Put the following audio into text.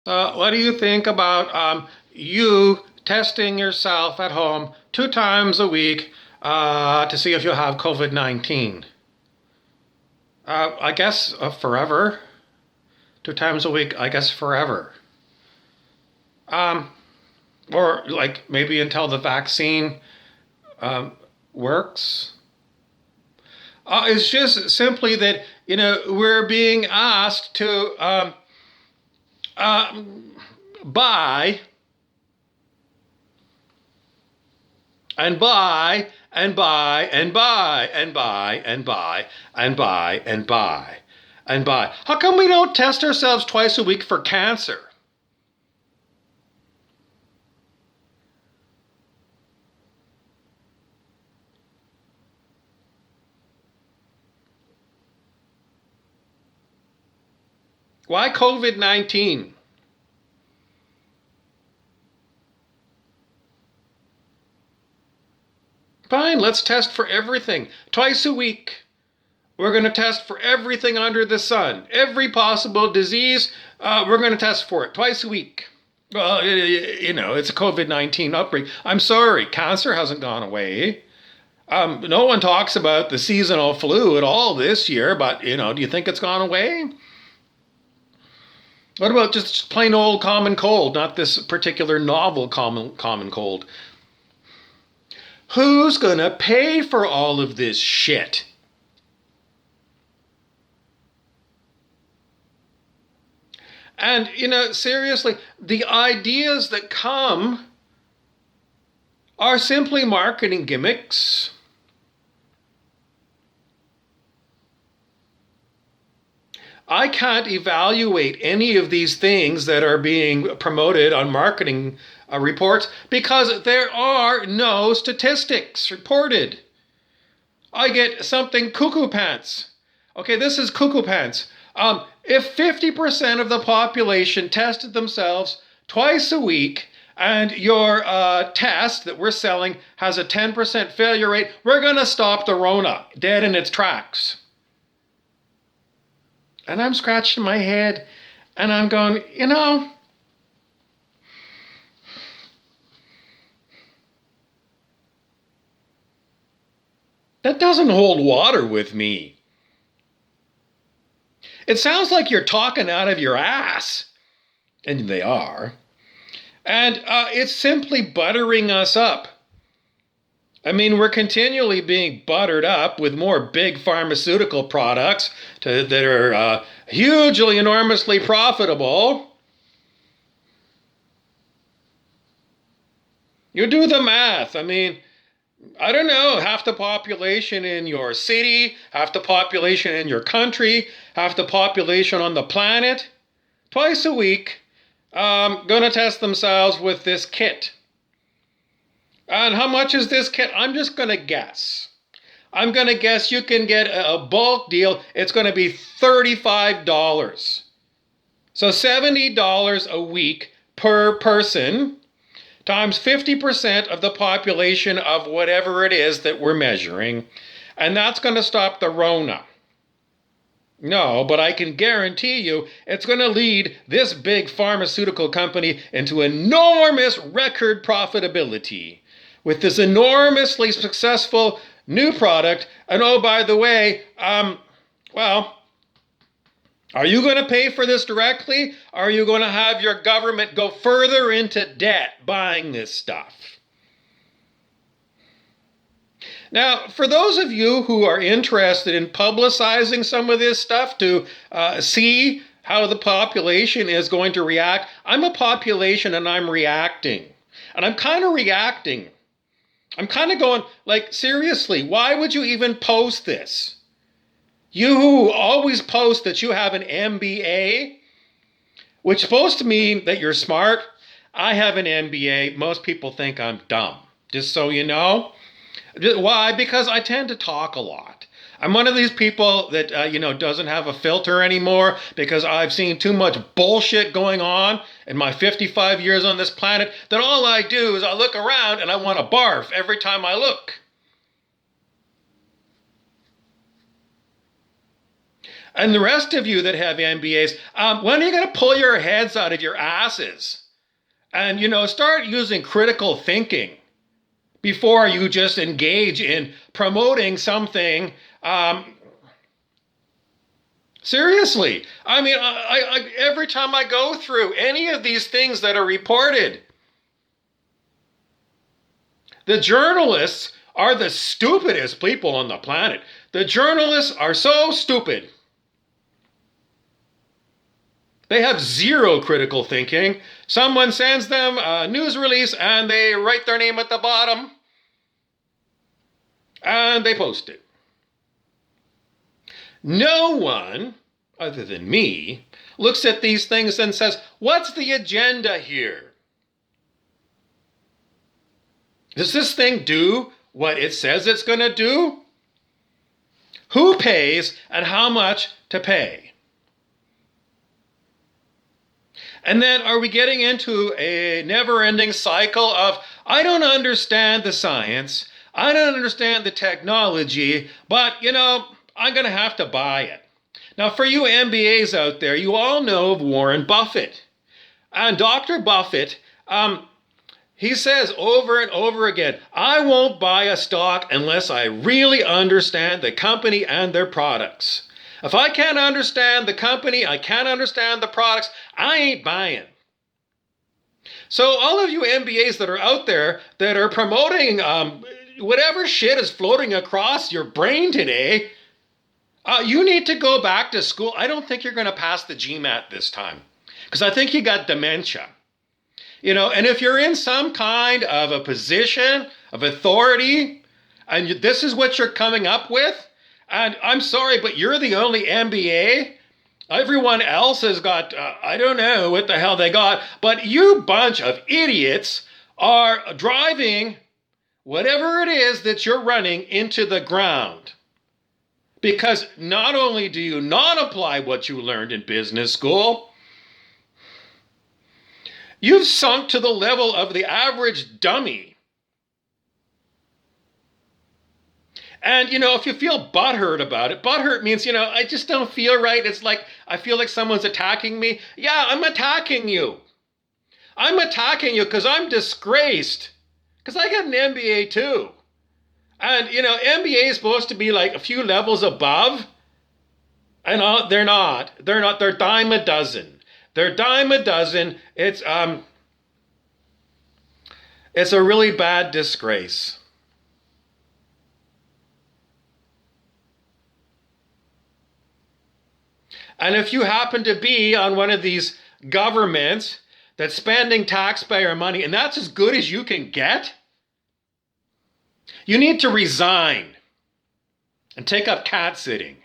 What do you think about you testing yourself at home 2 times a week to see if you have COVID-19? I guess forever. 2 times a week, I guess forever. Um, or like maybe until the vaccine um, works. It's just simply that, we're being asked to uh, buy and buy and buy and buy and buy and buy and buy and buy and buy. How come we don't test ourselves twice a week for cancer? Why COVID-19? Fine, let's test for everything twice a week. We're going to test for everything under the sun. Every possible disease, we're going to test for it twice a week. Well, it's a COVID-19 outbreak. I'm sorry, cancer hasn't gone away. No one talks about the seasonal flu at all this year, but, do you think it's gone away? What about just plain old common cold, not this particular novel common cold? Who's going to pay for all of this shit? And, seriously, the ideas that come are simply marketing gimmicks. I can't evaluate any of these things that are being promoted on marketing reports because there are no statistics reported. I get something cuckoo pants. Okay, this is cuckoo pants. If 50% of the population tested themselves twice a week and your test that we're selling has a 10% failure rate, we're going to stop the Rona dead in its tracks. And I'm scratching my head and I'm going, that doesn't hold water with me. It sounds like you're talking out of your ass. And they are. And it's simply buttering us up. I mean, we're continually being buttered up with more big pharmaceutical products that are hugely, enormously profitable. You do the math. I mean, I don't know, half the population in your city, half the population in your country, half the population on the planet, twice a week, going to test themselves with this kit. And how much is this kit? I'm just going to guess. I'm going to guess you can get a bulk deal. It's going to be $35. So $70 a week per person times 50% of the population of whatever it is that we're measuring. And that's going to stop the Rona. No, but I can guarantee you it's going to lead this big pharmaceutical company into enormous record profitability with this enormously successful new product. And oh, by the way, well, are you going to pay for this directly? Or are you going to have your government go further into debt buying this stuff? Now, for those of you who are interested in publicizing some of this stuff to see how the population is going to react, I'm a population and I'm reacting. And I'm kind of reacting. I'm kind of going, like, seriously, why would you even post this? You who always post that you have an MBA, which is supposed to mean that you're smart. I have an MBA. Most people think I'm dumb, just so you know. Why? Because I tend to talk a lot. I'm one of these people that, doesn't have a filter anymore because I've seen too much bullshit going on in my 55 years on this planet that all I do is I look around and I want to barf every time I look. And the rest of you that have MBAs, when are you going to pull your heads out of your asses and, start using critical thinking before you just engage in promoting something? Seriously. I mean, every time I go through any of these things that are reported, the journalists are the stupidest people on the planet. The journalists are so stupid. They have zero critical thinking. Someone sends them a news release and they write their name at the bottom and they post it. No one, other than me, looks at these things and says, what's the agenda here? Does this thing do what it says it's going to do? Who pays and how much to pay? And then are we getting into a never-ending cycle of, I don't understand the science, I don't understand the technology, but, I'm going to have to buy it. Now, for you MBAs out there, you all know of Warren Buffett. And Dr. Buffett, he says over and over again, I won't buy a stock unless I really understand the company and their products. If I can't understand the company, I can't understand the products, I ain't buying. So all of you MBAs that are out there that are promoting whatever shit is floating across your brain today, you need to go back to school. I don't think you're going to pass the GMAT this time because I think you got dementia. And if you're in some kind of a position of authority and this is what you're coming up with, and I'm sorry, but you're the only MBA. Everyone else has got, I don't know what the hell they got, but you bunch of idiots are driving whatever it is that you're running into the ground. Because not only do you not apply what you learned in business school, you've sunk to the level of the average dummy. And, if you feel butthurt about it, butthurt means, I just don't feel right. It's like, I feel like someone's attacking me. Yeah, I'm attacking you. I'm attacking you because I'm disgraced. Because I got an MBA too. And, MBA is supposed to be like a few levels above. And they're not. They're not. They're dime a dozen. They're dime a dozen. It's a really bad disgrace. And if you happen to be on one of these governments that's spending taxpayer money, and that's as good as you can get, you need to resign and take up cat sitting.